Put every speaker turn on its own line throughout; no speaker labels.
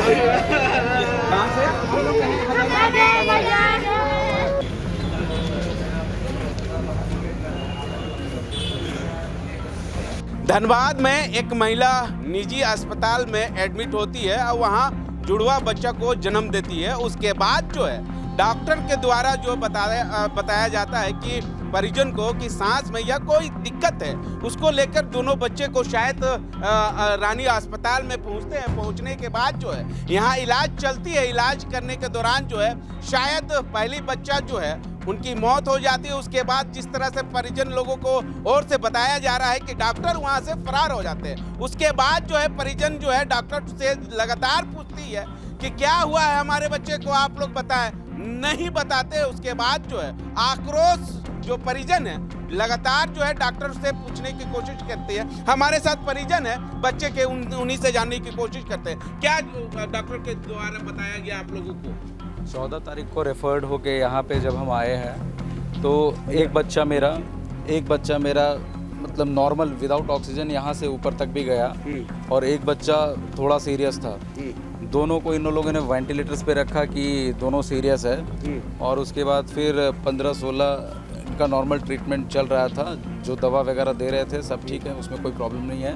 कहाँ से? धनबाद में एक महिला निजी अस्पताल में एडमिट होती है और वहाँ जुड़वा बच्चा को जन्म देती है। उसके बाद जो है डॉक्टर के द्वारा जो बताया जाता है कि परिजन को कि सांस में या कोई दिक्कत है, उसको लेकर दोनों बच्चे को शायद रानी अस्पताल में पहुंचते हैं। पहुंचने के बाद जो है यहाँ इलाज चलती है। इलाज करने के दौरान जो है शायद पहली बच्चा जो है उनकी मौत हो जाती है। उसके बाद जिस तरह से परिजन लोगों को ओर से बताया जा रहा है कि डॉक्टर वहां से फरार हो जाते हैं। उसके बाद जो है परिजन जो है डॉक्टर से लगातार पूछती है कि क्या हुआ है हमारे बच्चे को, आप लोग बताएं। नहीं बताते। उसके बाद जो है आक्रोश जो परिजन है लगातार जो है डॉक्टर से पूछने की कोशिश करती है। हमारे साथ परिजन है बच्चे के, उन्हीं से जानने की कोशिश करते हैं। क्या डॉक्टर के द्वारा बताया गया आप लोगों को?
14 तारीख को रेफर्ड होके यहाँ पे जब हम आए हैं तो एक बच्चा मेरा मतलब नॉर्मल विदाउट ऑक्सीजन यहाँ से ऊपर तक भी गया और एक बच्चा थोड़ा सीरियस था। दोनों को इन लोगों ने वेंटिलेटर्स पे रखा कि दोनों सीरियस है और उसके बाद फिर 15-16 का नॉर्मल ट्रीटमेंट चल रहा था। जो दवा वगैरह दे रहे थे सब ठीक है, उसमें कोई प्रॉब्लम नहीं है।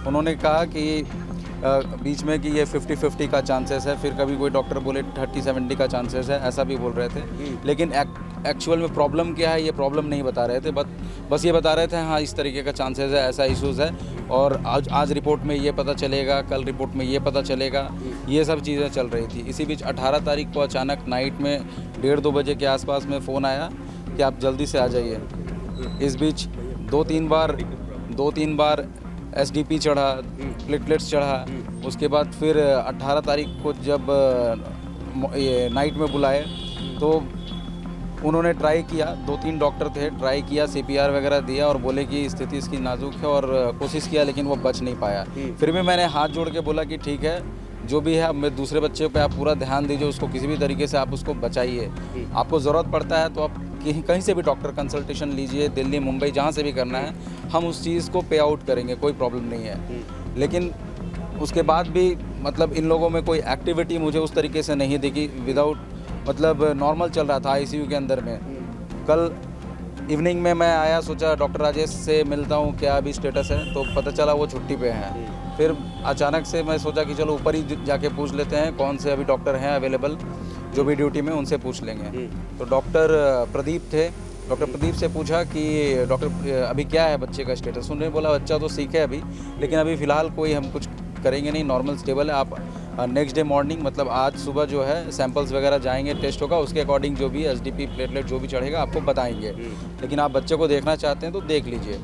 उन्होंने कहा कि बीच में कि ये 50-50 का चांसेस है, फिर कभी कोई डॉक्टर बोले 30-70 का चांसेस है, ऐसा भी बोल रहे थे। लेकिन एक्चुअल में प्रॉब्लम क्या है ये प्रॉब्लम नहीं बता रहे थे। बस ये बता रहे थे हाँ इस तरीके का चांसेस है, ऐसा इशूज़ है और आज रिपोर्ट में ये पता चलेगा, कल रिपोर्ट में ये पता चलेगा, ये सब चीज़ें चल रही थी। इसी बीच 18 तारीख को अचानक नाइट में 1:30-2 बजे के आसपास में फ़ोन आया कि आप जल्दी से आ जाइए। इस बीच दो तीन बार SDP चढ़ा, प्लेटलेट्स चढ़ा। उसके बाद फिर 18 तारीख को जब ये नाइट में बुलाए तो उन्होंने ट्राई किया, 2-3 डॉक्टर थे, ट्राई किया, CPR वगैरह दिया और बोले कि स्थिति इसकी नाजुक है और कोशिश किया लेकिन वो बच नहीं पाया। फिर भी मैंने हाथ जोड़ के बोला कि ठीक है जो भी है, मैं दूसरे बच्चे पे आप पूरा ध्यान दीजिए, उसको किसी भी तरीके से आप उसको बचाइए। आपको ज़रूरत पड़ता है तो आप कहीं से भी डॉक्टर कंसल्टेशन लीजिए, दिल्ली मुंबई जहाँ से भी करना है, हम उस चीज़ को पे आउट करेंगे, कोई प्रॉब्लम नहीं है। लेकिन उसके बाद भी मतलब इन लोगों में कोई एक्टिविटी मुझे उस तरीके से नहीं दिखी। विदाउट मतलब नॉर्मल चल रहा था ICU के अंदर में। कल इवनिंग में मैं आया, सोचा डॉक्टर राजेश से मिलता हूँ क्या अभी स्टेटस है, तो पता चला वो छुट्टी पे हैं। फिर अचानक से मैं सोचा कि चलो ऊपर ही जाके पूछ लेते हैं कौन से अभी डॉक्टर हैं अवेलेबल जो भी ड्यूटी में, उनसे पूछ लेंगे। तो डॉक्टर प्रदीप थे, डॉक्टर प्रदीप से पूछा कि डॉक्टर अभी क्या है बच्चे का स्टेटस। उन्होंने बोला बच्चा तो सीख है अभी, लेकिन अभी फ़िलहाल कोई हम कुछ करेंगे नहीं, नॉर्मल स्टेबल है। आप नेक्स्ट डे मॉर्निंग मतलब आज सुबह जो है सैंपल्स वगैरह जाएंगे, टेस्ट होगा, उसके अकॉर्डिंग जो भी SDP प्लेटलेट जो भी चढ़ेगा आपको बताएंगे। लेकिन आप बच्चे को देखना चाहते हैं तो देख लीजिए।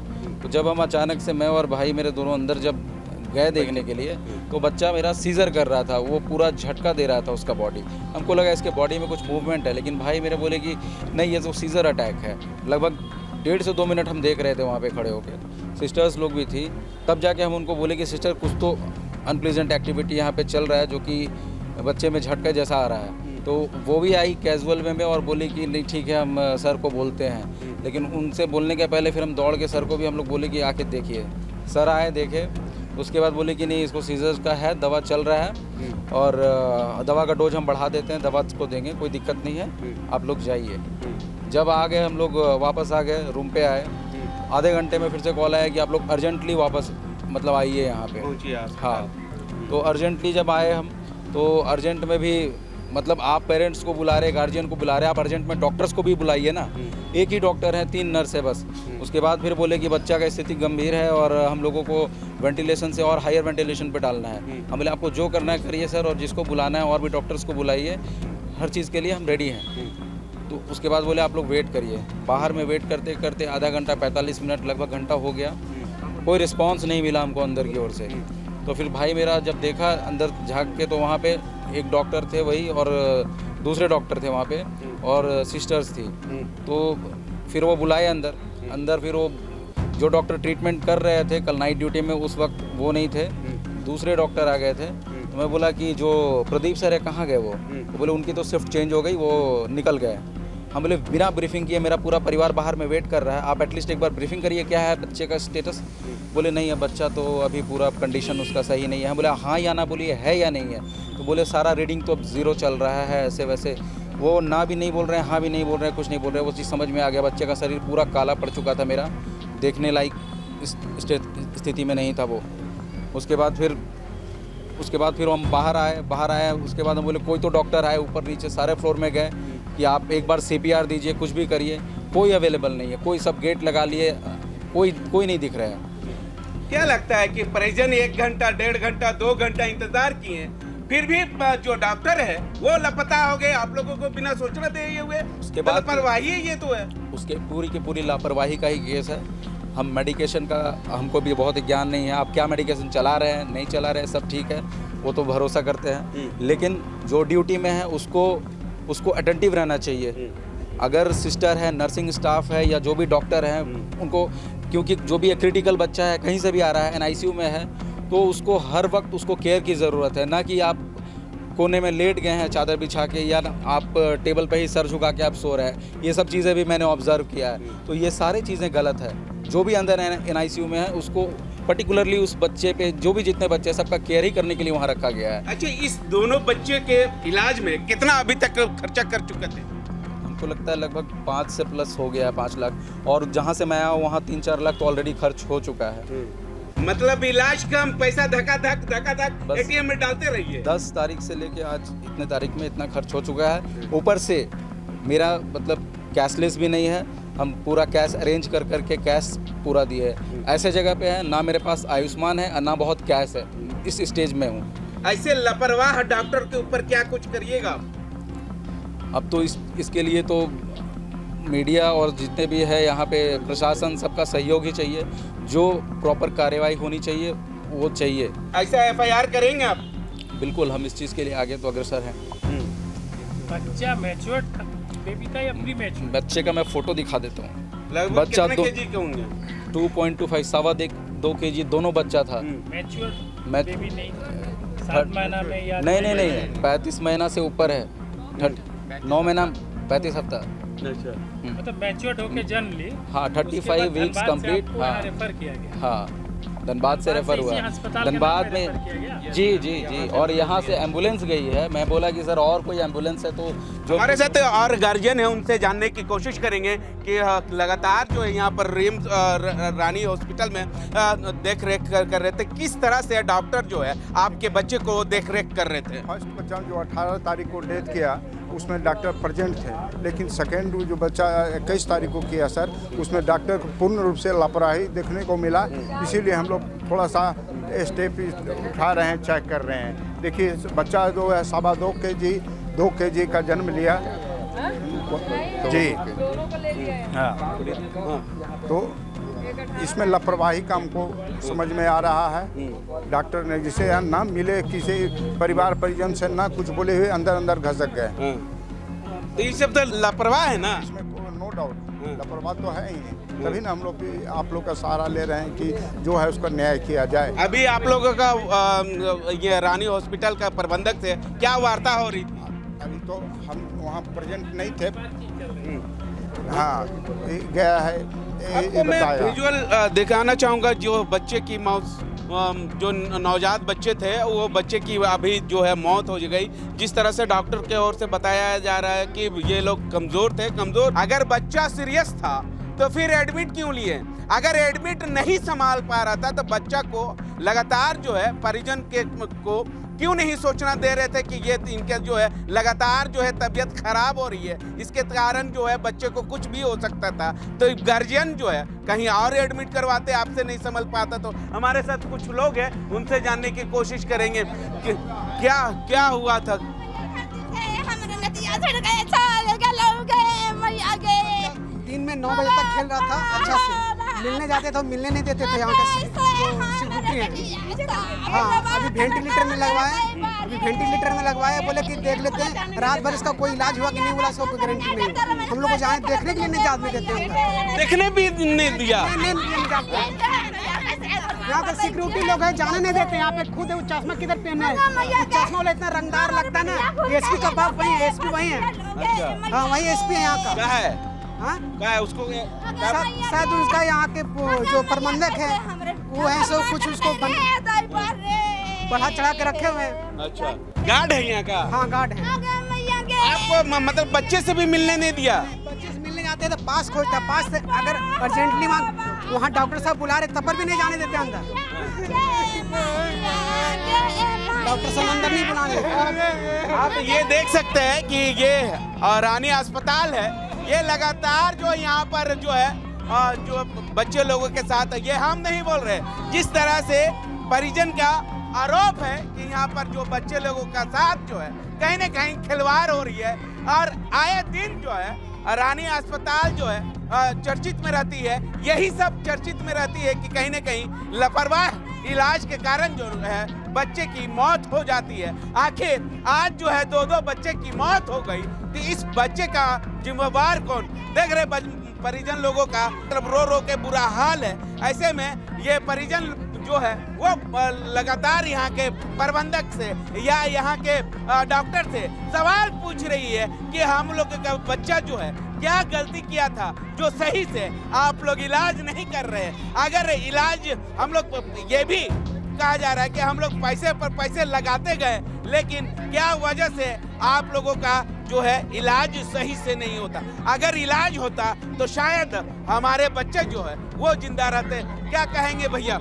तो जब हम अचानक से मैं और भाई मेरे दोनों अंदर जब गए देखने के लिए तो बच्चा मेरा सीजर कर रहा था, वो पूरा झटका दे रहा था उसका बॉडी। हमको लगा इसके बॉडी में कुछ मूवमेंट है, लेकिन भाई मेरे बोले कि नहीं ये तो सीजर अटैक है। लगभग 1.5 से 2 मिनट हम देख रहे थे वहाँ पे खड़े होकर। सिस्टर्स लोग भी थी, तब जाके हम उनको बोले कि सिस्टर कुछ तो अनप्लीजेंट एक्टिविटी यहाँ पे चल रहा है जो कि बच्चे में झटका जैसा आ रहा है। तो वो भी आई कैजुअल वे में और बोली कि नहीं ठीक है हम सर को बोलते हैं। लेकिन उनसे बोलने के पहले फिर हम दौड़ के सर को भी हम लोग बोले कि आके देखिए। सर आए, देखे, उसके बाद बोले कि नहीं इसको सीजर्स का है, दवा चल रहा है और दवा का डोज हम बढ़ा देते हैं, दवा को देंगे, कोई दिक्कत नहीं है, आप लोग जाइए। जब आ गए हम लोग वापस आ गए, रूम पे आए, आधे घंटे में फिर से कॉल आया कि आप लोग अर्जेंटली वापस मतलब आइए यहाँ पे। हाँ, तो अर्जेंटली जब आए हम तो अर्जेंट में भी मतलब आप पेरेंट्स को बुला रहे, गार्जियन को बुला रहे, आप अर्जेंट में डॉक्टर्स को भी बुलाइए ना। एक ही डॉक्टर है, 3 नर्स है बस। उसके बाद फिर बोले कि बच्चा का स्थिति गंभीर है और हम लोगों को वेंटिलेशन से और हायर वेंटिलेशन पे डालना है। हम बोले आपको जो करना है करिए सर, और जिसको बुलाना है और भी डॉक्टर्स को बुलाइए, हर चीज़ के लिए हम रेडी हैं। तो उसके बाद बोले आप लोग वेट करिए। बाहर में वेट करते करते आधा घंटा 45 मिनट लगभग घंटा हो गया, कोई रिस्पॉन्स नहीं मिला हमको अंदर की ओर से। तो फिर भाई मेरा जब देखा अंदर झाँक के तो वहाँ पे एक डॉक्टर थे वही और दूसरे डॉक्टर थे वहाँ पे और सिस्टर्स थी। तो फिर वो बुलाए अंदर फिर वो जो डॉक्टर ट्रीटमेंट कर रहे थे कल नाइट ड्यूटी में, उस वक्त वो नहीं थे, दूसरे डॉक्टर आ गए थे। तो मैं बोला कि जो प्रदीप सर है कहाँ गए वो? तो बोले उनकी तो शिफ्ट चेंज हो गई, वो निकल गए। हम बोले बिना ब्रीफिंग किए मेरा पूरा परिवार बाहर में वेट कर रहा है, आप एटलीस्ट एक बार ब्रीफिंग करिए क्या है बच्चे का स्टेटस। बोले नहीं है बच्चा तो अभी पूरा कंडीशन उसका सही नहीं है। हम बोले हाँ या ना बोलिए है या नहीं है। तो बोले सारा रीडिंग तो अब 0 चल रहा है, ऐसे वैसे। वो ना भी नहीं बोल रहे हैं, हाँ भी नहीं बोल रहे हैं, कुछ नहीं बोल रहे हैं। वो चीज़ समझ में आ गया, बच्चे का शरीर पूरा काला पड़ चुका था, मेरा देखने लायक स्थिति में नहीं था वो। उसके बाद फिर हम बाहर आए। उसके बाद हम बोले कोई तो डॉक्टर आए, ऊपर नीचे सारे फ्लोर में गए कि आप एक बार CPR दीजिए, कुछ भी करिए। कोई अवेलेबल नहीं है, कोई सब गेट लगा लिए, कोई नहीं दिख रहा है।
क्या लगता है कि परिजन 1 घंटा, 1.5 घंटा, 2 घंटा इंतजार किए, फिर भी जो डॉक्टर है वो लापता हो गए, आप लोगों को बिना सोचना दे हुए?
उसके बाद
लापरवाही ये तो है,
उसके पूरी की पूरी लापरवाही का ही केस है। हम मेडिकेशन का हमको भी बहुत ज्ञान नहीं है, आप क्या मेडिकेशन चला रहे हैं नहीं चला रहे हैं सब ठीक है, वो तो भरोसा करते हैं, लेकिन जो ड्यूटी में है उसको अटेंटिव रहना चाहिए। अगर सिस्टर है, नर्सिंग स्टाफ है या जो भी डॉक्टर हैं उनको, क्योंकि जो भी क्रिटिकल बच्चा है कहीं से भी आ रहा है, NICU में है, तो उसको हर वक्त उसको केयर की ज़रूरत है। ना कि आप कोने में लेट गए हैं चादर बिछा के, या आप टेबल पे ही सर झुका के आप सो रहे हैं। ये सब चीज़ें भी मैंने ऑब्जर्व किया है, तो ये सारी चीज़ें गलत है। जो भी अंदर NICU में है उसको पर्टिकुलरली उस बच्चे पे, जो भी जितने बच्चे हैं सबका केयर ही करने के लिए वहाँ रखा गया है।
अच्छा, इस दोनों बच्चे के इलाज में कितना अभी तक खर्चा कर चुके थे?
हमको लगता है लगभग 5 से प्लस हो गया है, 5 लाख। और जहाँ से मैं आया हूँ वहाँ 3-4 लाख तो ऑलरेडी खर्च हो चुका है।
मतलब इलाज का हम पैसा धका-धक ATM में डालते रहिए।
10 तारीख से लेके आज इतने तारीख में इतना खर्च हो चुका है। ऊपर से मेरा मतलब कैशलेस भी नहीं है, हम पूरा कैश अरेंज करके कैश पूरा दिए है। ऐसे जगह पे है ना मेरे पास आयुष्मान है और ना बहुत कैश है, इस स्टेज में हूँ।
ऐसे लापरवाह डॉक्टर के ऊपर क्या कुछ करिएगा?
अब तो इसके लिए तो मीडिया और जितने भी है यहाँ पे प्रशासन, सबका सहयोग ही चाहिए। जो प्रॉपर कार्यवाही होनी चाहिए वो चाहिए।
ऐसा FIR करेंगे आप?
बिल्कुल, हम इस चीज़ के लिए आगे तो अग्रसर हैं।
बच्चा मैच्योर बेबी था या प्री मैच्योर?
बच्चे का मैं फोटो दिखा देता हूँ।
लगभग
बच्चा
कितने केजी के होंगे?
2.25 सवा 2 kg दोनों बच्चा था।
मैच्योर
मैं
बेबी नहीं 7 महीना में या
नहीं 35 महीना से ऊपर है, 9 महीना 35 हफ्ता।
अच्छा,
मतलब मैच्योर होके जन्म ली।
हाँ, 35 वीक्स कंप्लीट। हाँ,
रेफर किया गया।
हाँ, धनबाद से रेफर हुआ। धनबाद में जी और यहाँ से एम्बुलेंस गई है। मैं बोला कि सर और कोई एम्बुलेंस है तो जो
हमारे साथ और गार्जियन है, उनसे जानने की कोशिश करेंगे कि लगातार जो है यहाँ पर रिम्स रानी हॉस्पिटल में देख रेख कर रहे थे, किस तरह से डॉक्टर जो है आपके बच्चे को देख रेख कर रहे थे।
फर्स्ट बच्चा जो 18 तारीख को डेथ किया उसमें डॉक्टर प्रेजेंट थे, लेकिन सेकेंड जो बच्चा 21 तारीख को किया सर, उसमें डॉक्टर को पूर्ण रूप से लापरवाही देखने को मिला। इसीलिए हम लोग थोड़ा सा स्टेप उठा रहे हैं, चेक कर रहे हैं। देखिए बच्चा जो है 2 kg का जन्म लिया जी। हाँ, तो इसमें लापरवाही का हमको समझ में आ रहा है। डॉक्टर ने जिसे ना मिले किसी परिवार परिजन से, ना कुछ बोले हुए अंदर घसक गए।
तो ये सब तो लापरवाह है ना?
इसमें नो डाउट लापरवाह तो है ही, तभी ना हम लोग भी आप लोग का सहारा ले रहे हैं कि जो है उसका न्याय किया जाए।
अभी आप लोगों का ये रानी हॉस्पिटल का प्रबंधक से क्या वार्ता हो रही थी?
अभी तो हम वहाँ प्रेजेंट नहीं थे। हाँ, गया है।
आपको मैं विजुअल दिखाना चाहूँगा। जो बच्चे की मौत, जो नवजात बच्चे थे, वो बच्चे की अभी जो है मौत हो गई। जिस तरह से डॉक्टर के ओर से बताया जा रहा है कि ये लोग कमज़ोर थे। अगर बच्चा सीरियस था तो फिर एडमिट क्यों लिए? अगर एडमिट नहीं संभाल पा रहा था तो बच्चा को लगातार जो है परिजन को क्यों नहीं सोचना दे रहे थे कि ये इनके जो है लगातार जो है तबीयत खराब हो रही है, इसके कारण जो है बच्चे को कुछ भी हो सकता था। तो गार्जियन जो है कहीं और एडमिट करवाते, आपसे नहीं संभल पाता। तो हमारे साथ कुछ लोग हैं, उनसे जानने की कोशिश करेंगे कि क्या हुआ था।
दिन में 9 बजे तक खेल रहा था अच्छा से, मिलने जाते तो मिलने नहीं देते थे यहाँ के सिक्योरिटी है। हाँ, अभी वेंटिलेटर में लगवाए, बोले कि देख लेते हैं रात भर इसका कोई इलाज हुआ कि नहीं हुआ इसका कोई गारंटी नहीं। हम लोग को जाए देखने के लिए नहीं जाने देते हैं,
देखने भी नहीं दिया।
यहाँ के सिक्योरिटी लोग है जाने नहीं देते। यहाँ पे खुद वो चश्मा किधर पहने है, चश्मा वाला इतना रंगदार लगता है ना। एसपी का बाप वही है, एसपी वही है। हाँ वही एसपी है यहाँ का।
क्या है?
हाँ
क्या है उसको?
शायद उसका यहाँ के जो प्रबंधक है वो है, सो कुछ उसको बढ़ा चढ़ा के रखे हुए हैं।
अच्छा, गार्ड है यहाँ का?
हाँ गार्ड है।
आपको मतलब बच्चे से भी मिलने नहीं दिया?
बच्चे से मिलने जाते हैं तो पास खोजता, पास से अगर अर्जेंटली वहाँ डॉक्टर साहब बुला रहे तब पर भी नहीं जाने देते अंदर। डॉक्टर साहब अंदर नहीं बुलाने देते।
आप ये देख सकते हैं कि ये रानी अस्पताल है। ये लगातार जो यहाँ पर जो है जो बच्चे लोगों के साथ, ये हम नहीं बोल रहे, जिस तरह से परिजन का आरोप है कि यहाँ पर जो बच्चे लोगों का साथ जो है कहीं न कहीं खिलवाड़ हो रही है। और आए दिन जो है रानी अस्पताल जो है चर्चित में रहती है। यही सब चर्चित में रहती है कि कहीं न कहीं लापरवाह इलाज के कारण जो है बच्चे की मौत हो जाती है। आखिर आज जो है दो बच्चे की मौत हो गई, तो इस बच्चे का जिम्मेवार कौन? देख रहे परिजन लोगों का मतलब रो रो के बुरा हाल है। ऐसे में ये परिजन जो है वो लगातार यहाँ के प्रबंधक से या यहाँ के डॉक्टर से सवाल पूछ रही है कि हम लोग का बच्चा जो है क्या गलती किया था जो सही से आप लोग इलाज नहीं कर रहे। अगर इलाज हम लोग, ये भी कहा जा रहा है कि हम लोग पैसे पर पैसे लगाते गए, लेकिन क्या वजह से आप लोगों का जो है इलाज सही से नहीं होता। अगर इलाज होता तो शायद हमारे बच्चे जो है वो जिंदा रहते। क्या कहेंगे भैया?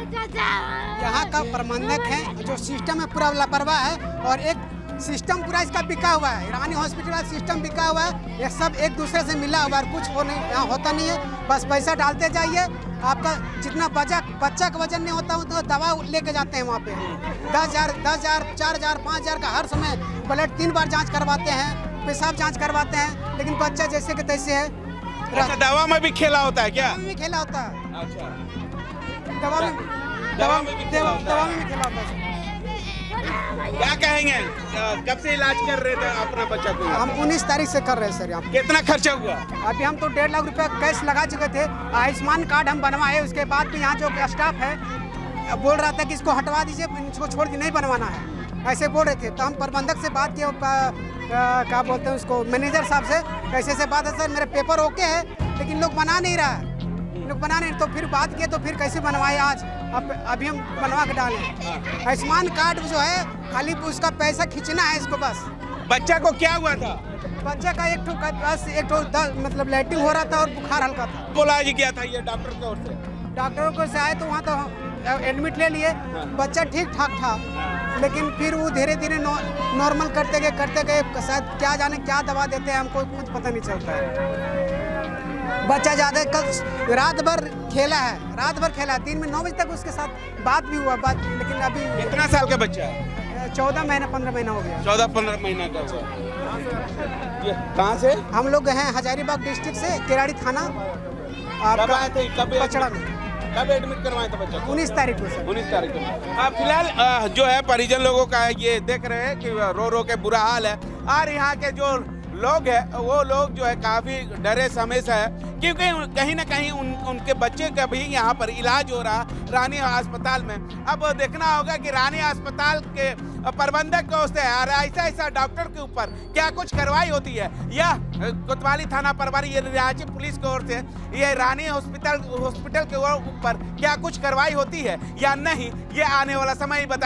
यहाँ का प्रबंधक है जो सिस्टम में पूरा लापरवाह है, और एक सिस्टम पूरा इसका बिका हुआ है। रानी हॉस्पिटल का सिस्टम बिका हुआ है। ये सब एक दूसरे से मिला हुआ है, कुछ यहाँ होता नहीं है। बस पैसा डालते जाइए, आपका जितना बच्चा का वजन नहीं होता उतना दवा लेके जाते हैं वहाँ पे। 10,000, 4,000, 5,000 का हर समय ब्लड 3 बार जांच करवाते हैं, पेशाब जांच करवाते हैं, लेकिन बच्चा जैसे के तैसे है।
अच्छा, दवा में भी खेला होता है क्या?
दवा में भी खेला होता है।
अच्छा,
दवा में भी खेला होता है।
क्या कहेंगे? कब से इलाज कर रहे थे अपना बच्चा को?
हम 19 तारीख से कर रहे हैं सर। यहाँ
कितना खर्चा हुआ?
अभी हम तो 1.5 लाख रुपया कैश लगा चुके थे। आयुष्मान कार्ड हम बनवाए, उसके बाद भी यहाँ जो स्टाफ है बोल रहा था कि इसको हटवा दीजिए, इसको छोड़ के नहीं बनवाना है, ऐसे बोल रहे थे। तो हम प्रबंधक से बात किए, क्या बोलते हैं उसको, मैनेजर साहब से, कैसे से बात है सर मेरे पेपर ओके है लेकिन लोग बना नहीं रहा है, लोग बना नहीं। तो फिर बात किए तो फिर कैसे बनवाए आज, अभी हम बनवा के डाले। आयुष्मान कार्ड जो है खाली उसका पैसा खींचना है इसको बस।
बच्चा को क्या हुआ था?
बच्चा का एक मतलब लैट्रिन हो रहा था और बुखार हल्का था।
इलाज किया था ये डॉक्टर की ओर से?
डॉक्टरों को से आए तो वहाँ तो एडमिट ले लिए, बच्चा ठीक ठाक था, लेकिन फिर वो धीरे धीरे नॉर्मल करते गए। शायद क्या जाने क्या दवा देते हैं, हमको कुछ पता नहीं चलता है। बच्चा ज़्यादा कल रात भर खेला है, दिन में 9 बजे तक उसके साथ बात भी हुआ, लेकिन अभी।
कितना साल का बच्चा है?
14 महीना 15 महीना हो गया।
14-15 महीना का हुआ। कहाँ से?
हम लोग हैं हजारीबाग डिस्ट्रिक्ट से, केराड़ी थाना।
कब आए थे?
पचड़ा में।
कब एडमिट करवाए थे बच्चा को?
19 तारीख को सर।
19 तारीख को। फिलहाल जो है परिजन लोगों का ये देख रहे हैं कि रो रो के बुरा हाल है। और यहाँ के जो लोग हैं वो लोग जो है काफ़ी डरे समय से है, क्योंकि कहीं ना कहीं उनके बच्चे का भी यहाँ पर इलाज हो रहा रानी अस्पताल में। अब देखना होगा कि रानी अस्पताल के प्रबंधक को उससे ऐसा डॉक्टर के ऊपर क्या कुछ कार्रवाई होती है, या कोतवाली थाना प्रभारी ये रियाची पुलिस की ओर से ये रानी हॉस्पिटल के ऊपर क्या कुछ कार्रवाई होती है या नहीं, ये आने वाला समय ही बताएगा।